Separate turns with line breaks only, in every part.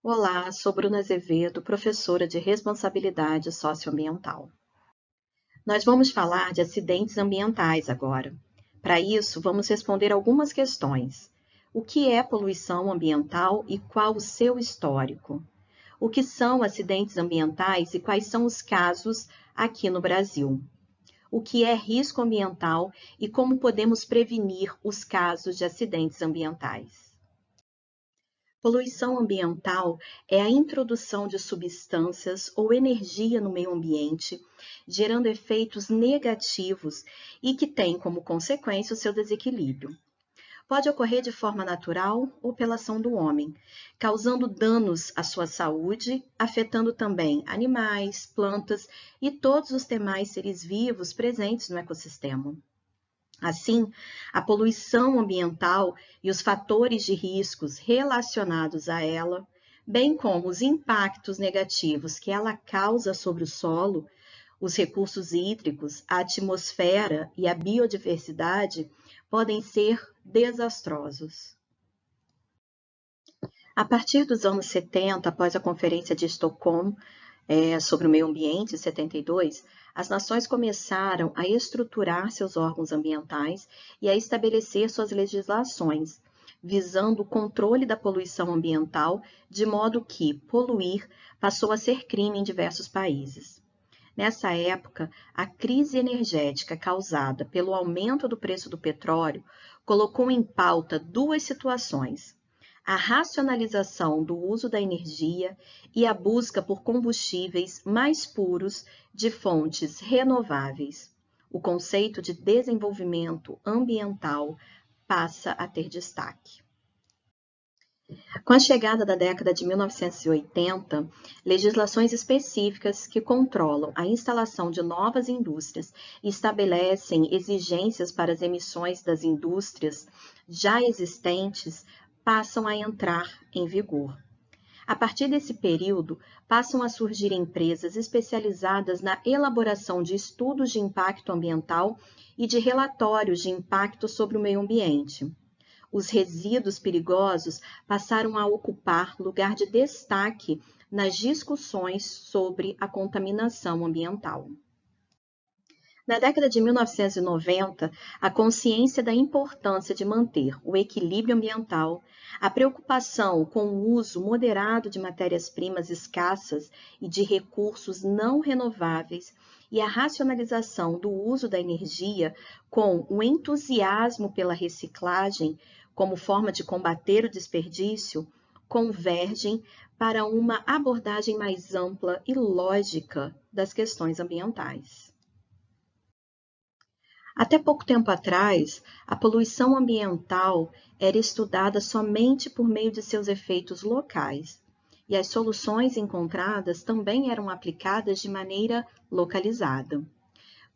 Olá, sou Bruna Azevedo, professora de Responsabilidade Socioambiental. Nós vamos falar de acidentes ambientais agora. Para isso, vamos responder algumas questões. O que é poluição ambiental e qual o seu histórico? O que são acidentes ambientais e quais são os casos aqui no Brasil? O que é risco ambiental e como podemos prevenir os casos de acidentes ambientais? Poluição ambiental é a introdução de substâncias ou energia no meio ambiente, gerando efeitos negativos e que tem como consequência o seu desequilíbrio. Pode ocorrer de forma natural ou pela ação do homem, causando danos à sua saúde, afetando também animais, plantas e todos os demais seres vivos presentes no ecossistema. Assim, a poluição ambiental e os fatores de riscos relacionados a ela, bem como os impactos negativos que ela causa sobre o solo, os recursos hídricos, a atmosfera e a biodiversidade, podem ser desastrosos. A partir dos anos 70, após a Conferência de Estocolmo sobre o Meio Ambiente, em 72, as nações começaram a estruturar seus órgãos ambientais e a estabelecer suas legislações, visando o controle da poluição ambiental, de modo que poluir passou a ser crime em diversos países. Nessa época, a crise energética causada pelo aumento do preço do petróleo colocou em pauta duas situações: a racionalização do uso da energia e a busca por combustíveis mais puros de fontes renováveis. O conceito de desenvolvimento ambiental passa a ter destaque. Com a chegada da década de 1980, legislações específicas que controlam a instalação de novas indústrias e estabelecem exigências para as emissões das indústrias já existentes passam a entrar em vigor. A partir desse período, passam a surgir empresas especializadas na elaboração de estudos de impacto ambiental e de relatórios de impacto sobre o meio ambiente. Os resíduos perigosos passaram a ocupar lugar de destaque nas discussões sobre a contaminação ambiental. Na década de 1990, a consciência da importância de manter o equilíbrio ambiental, a preocupação com o uso moderado de matérias-primas escassas e de recursos não renováveis e a racionalização do uso da energia com o entusiasmo pela reciclagem como forma de combater o desperdício, convergem para uma abordagem mais ampla e lógica das questões ambientais. Até pouco tempo atrás, a poluição ambiental era estudada somente por meio de seus efeitos locais, e as soluções encontradas também eram aplicadas de maneira localizada.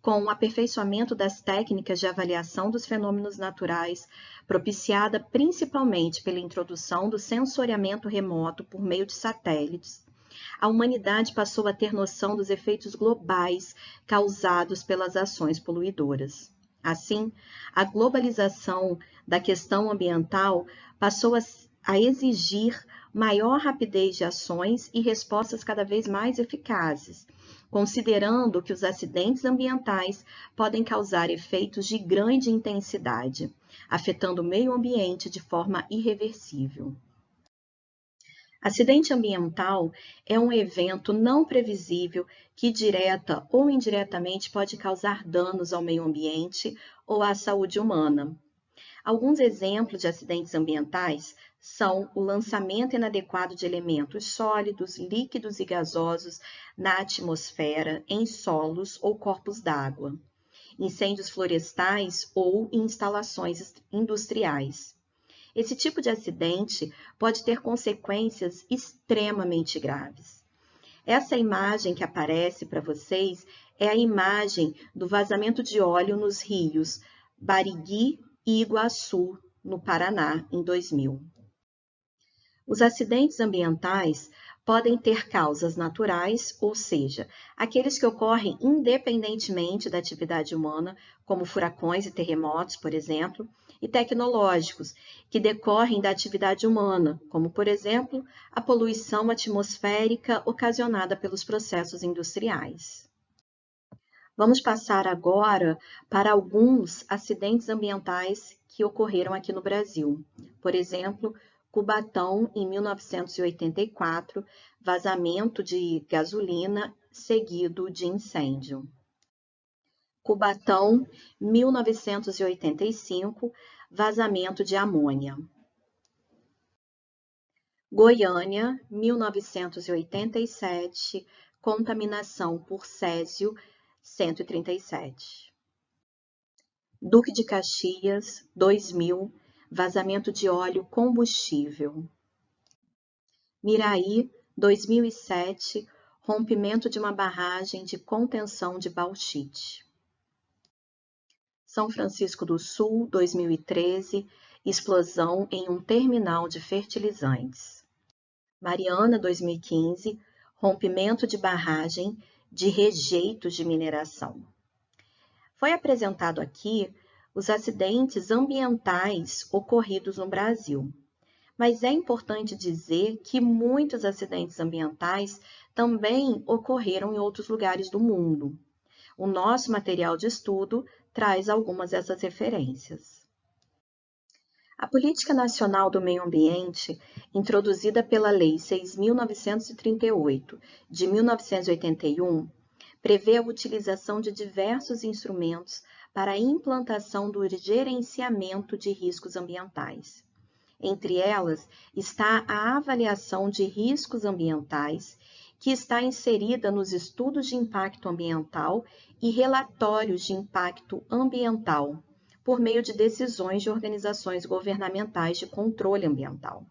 Com o aperfeiçoamento das técnicas de avaliação dos fenômenos naturais, propiciada principalmente pela introdução do sensoriamento remoto por meio de satélites, a humanidade passou a ter noção dos efeitos globais causados pelas ações poluidoras. Assim, a globalização da questão ambiental passou a exigir maior rapidez de ações e respostas cada vez mais eficazes, considerando que os acidentes ambientais podem causar efeitos de grande intensidade, afetando o meio ambiente de forma irreversível. Acidente ambiental é um evento não previsível que direta ou indiretamente pode causar danos ao meio ambiente ou à saúde humana. Alguns exemplos de acidentes ambientais são o lançamento inadequado de elementos sólidos, líquidos e gasosos na atmosfera, em solos ou corpos d'água, incêndios florestais ou instalações industriais. Esse tipo de acidente pode ter consequências extremamente graves. Essa imagem que aparece para vocês é a imagem do vazamento de óleo nos rios Barigui e Iguaçu, no Paraná, em 2000. Os acidentes ambientais podem ter causas naturais, ou seja, aqueles que ocorrem independentemente da atividade humana, como furacões e terremotos, por exemplo, e tecnológicos que decorrem da atividade humana, como, por exemplo, a poluição atmosférica ocasionada pelos processos industriais. Vamos passar agora para alguns acidentes ambientais que ocorreram aqui no Brasil. Por exemplo, Cubatão, em 1984, vazamento de gasolina seguido de incêndio. Cubatão, 1985, vazamento de amônia. Goiânia, 1987, contaminação por césio 137. Duque de Caxias, 2000, vazamento de óleo combustível. Miraí, 2007, rompimento de uma barragem de contenção de bauxite. São Francisco do Sul, 2013, explosão em um terminal de fertilizantes. Mariana, 2015, rompimento de barragem de rejeitos de mineração. Foi apresentado aqui os acidentes ambientais ocorridos no Brasil. Mas é importante dizer que muitos acidentes ambientais também ocorreram em outros lugares do mundo. O nosso material de estudo traz algumas dessas referências. A Política Nacional do Meio Ambiente, introduzida pela Lei 6.938, de 1981, prevê a utilização de diversos instrumentos para a implantação do gerenciamento de riscos ambientais. Entre elas está a avaliação de riscos ambientais, que está inserida nos estudos de impacto ambiental e relatórios de impacto ambiental, por meio de decisões de organizações governamentais de controle ambiental.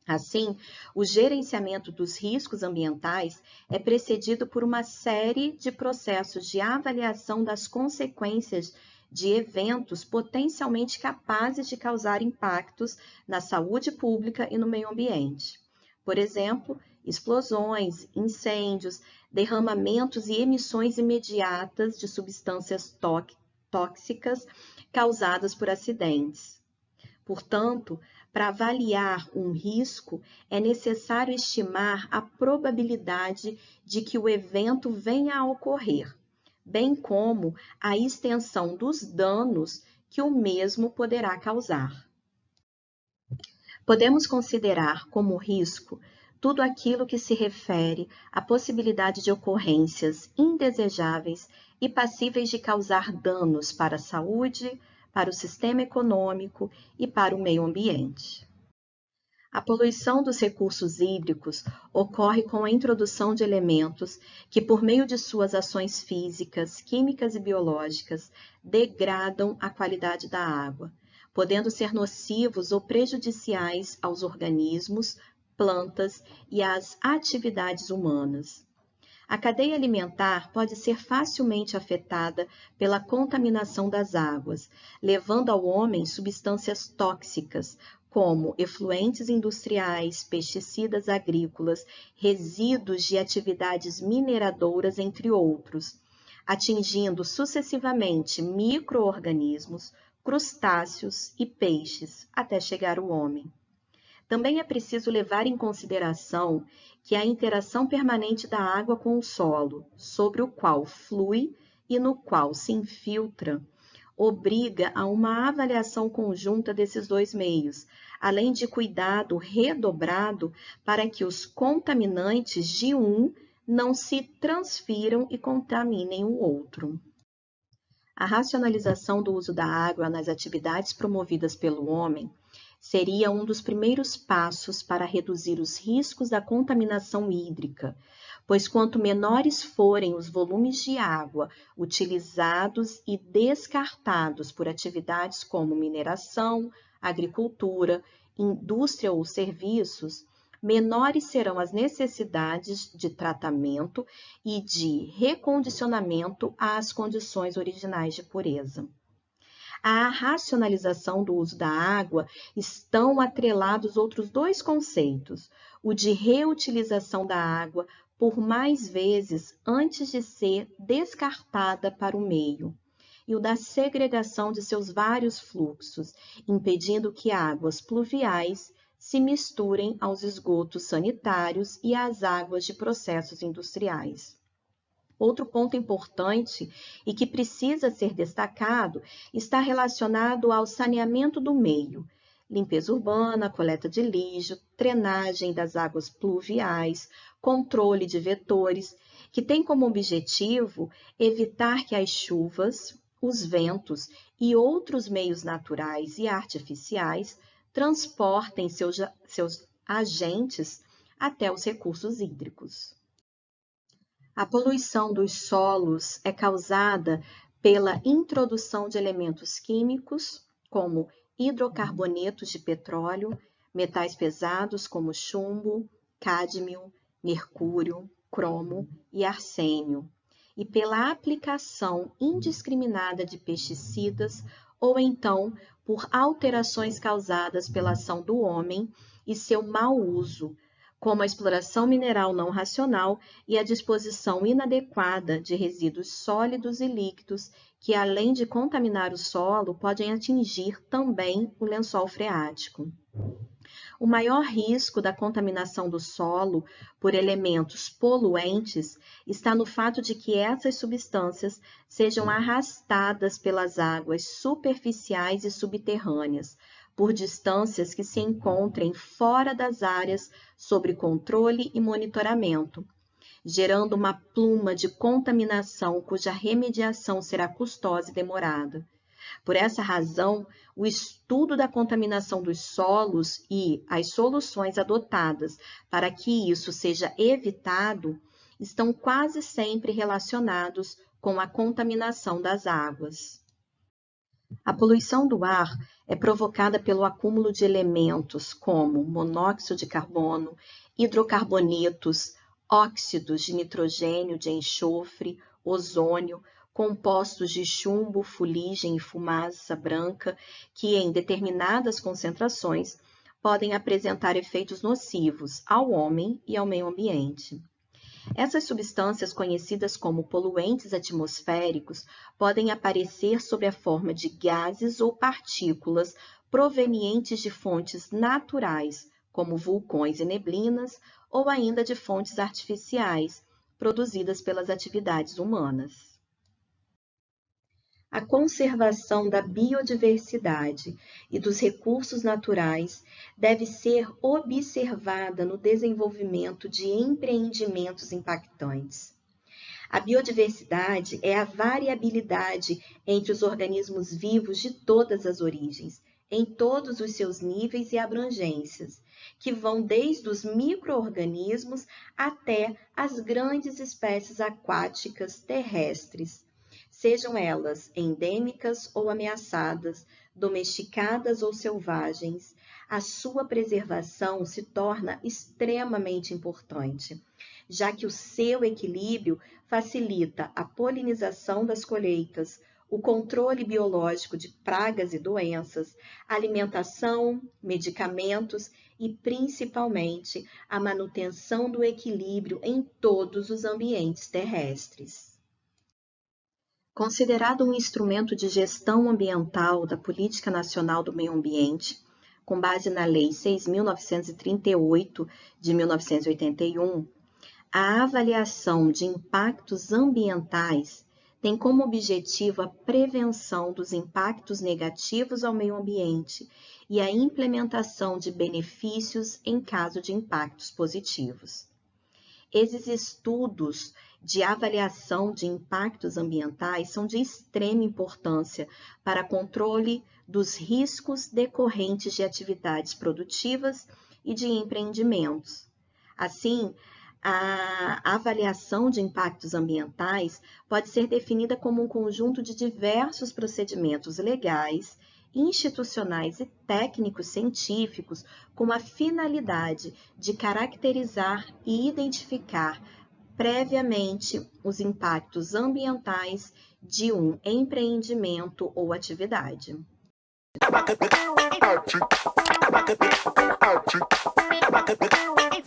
Assim, o gerenciamento dos riscos ambientais é precedido por uma série de processos de avaliação das consequências de eventos potencialmente capazes de causar impactos na saúde pública e no meio ambiente. Por exemplo, explosões, incêndios, derramamentos e emissões imediatas de substâncias tóxicas causadas por acidentes. Portanto, para avaliar um risco, é necessário estimar a probabilidade de que o evento venha a ocorrer, bem como a extensão dos danos que o mesmo poderá causar. Podemos considerar como risco tudo aquilo que se refere à possibilidade de ocorrências indesejáveis e passíveis de causar danos para a saúde, para o sistema econômico e para o meio ambiente. A poluição dos recursos hídricos ocorre com a introdução de elementos que, por meio de suas ações físicas, químicas e biológicas, degradam a qualidade da água, podendo ser nocivos ou prejudiciais aos organismos, plantas e às atividades humanas. A cadeia alimentar pode ser facilmente afetada pela contaminação das águas, levando ao homem substâncias tóxicas, como efluentes industriais, pesticidas agrícolas, resíduos de atividades mineradoras, entre outros, atingindo sucessivamente micro-organismos, crustáceos e peixes, até chegar ao homem. Também é preciso levar em consideração que a interação permanente da água com o solo, sobre o qual flui e no qual se infiltra, obriga a uma avaliação conjunta desses dois meios, além de cuidado redobrado para que os contaminantes de um não se transfiram e contaminem o outro. A racionalização do uso da água nas atividades promovidas pelo homem seria um dos primeiros passos para reduzir os riscos da contaminação hídrica, pois quanto menores forem os volumes de água utilizados e descartados por atividades como mineração, agricultura, indústria ou serviços, menores serão as necessidades de tratamento e de recondicionamento às condições originais de pureza. À racionalização do uso da água estão atrelados outros dois conceitos, o de reutilização da água por mais vezes antes de ser descartada para o meio, e o da segregação de seus vários fluxos, impedindo que águas pluviais se misturem aos esgotos sanitários e às águas de processos industriais. Outro ponto importante e que precisa ser destacado está relacionado ao saneamento do meio, limpeza urbana, coleta de lixo, drenagem das águas pluviais, controle de vetores, que tem como objetivo evitar que as chuvas, os ventos e outros meios naturais e artificiais transportem seus agentes até os recursos hídricos. A poluição dos solos é causada pela introdução de elementos químicos, como hidrocarbonetos de petróleo, metais pesados como chumbo, cádmio, mercúrio, cromo e arsênio, e pela aplicação indiscriminada de pesticidas ou então por alterações causadas pela ação do homem e seu mau uso, como a exploração mineral não racional e a disposição inadequada de resíduos sólidos e líquidos que, além de contaminar o solo, podem atingir também o lençol freático. O maior risco da contaminação do solo por elementos poluentes está no fato de que essas substâncias sejam arrastadas pelas águas superficiais e subterrâneas, por distâncias que se encontrem fora das áreas sob controle e monitoramento, gerando uma pluma de contaminação cuja remediação será custosa e demorada. Por essa razão, o estudo da contaminação dos solos e as soluções adotadas para que isso seja evitado estão quase sempre relacionados com a contaminação das águas. A poluição do ar é provocada pelo acúmulo de elementos como monóxido de carbono, hidrocarbonetos, óxidos de nitrogênio, de enxofre, ozônio, compostos de chumbo, fuligem e fumaça branca, que em determinadas concentrações podem apresentar efeitos nocivos ao homem e ao meio ambiente. Essas substâncias, conhecidas como poluentes atmosféricos, podem aparecer sob a forma de gases ou partículas provenientes de fontes naturais, como vulcões e neblinas, ou ainda de fontes artificiais, produzidas pelas atividades humanas. A conservação da biodiversidade e dos recursos naturais deve ser observada no desenvolvimento de empreendimentos impactantes. A biodiversidade é a variabilidade entre os organismos vivos de todas as origens, em todos os seus níveis e abrangências, que vão desde os micro-organismos até as grandes espécies aquáticas terrestres, sejam elas endêmicas ou ameaçadas, domesticadas ou selvagens. A sua preservação se torna extremamente importante, já que o seu equilíbrio facilita a polinização das colheitas, o controle biológico de pragas e doenças, alimentação, medicamentos e, principalmente, a manutenção do equilíbrio em todos os ambientes terrestres. Considerado um instrumento de gestão ambiental da Política Nacional do Meio Ambiente, com base na Lei 6.938, de 1981, a avaliação de impactos ambientais tem como objetivo a prevenção dos impactos negativos ao meio ambiente e a implementação de benefícios em caso de impactos positivos. Esses estudos de avaliação de impactos ambientais são de extrema importância para controle dos riscos decorrentes de atividades produtivas e de empreendimentos. Assim, a avaliação de impactos ambientais pode ser definida como um conjunto de diversos procedimentos legais, institucionais e técnicos científicos com a finalidade de caracterizar e identificar previamente os impactos ambientais de um empreendimento ou atividade.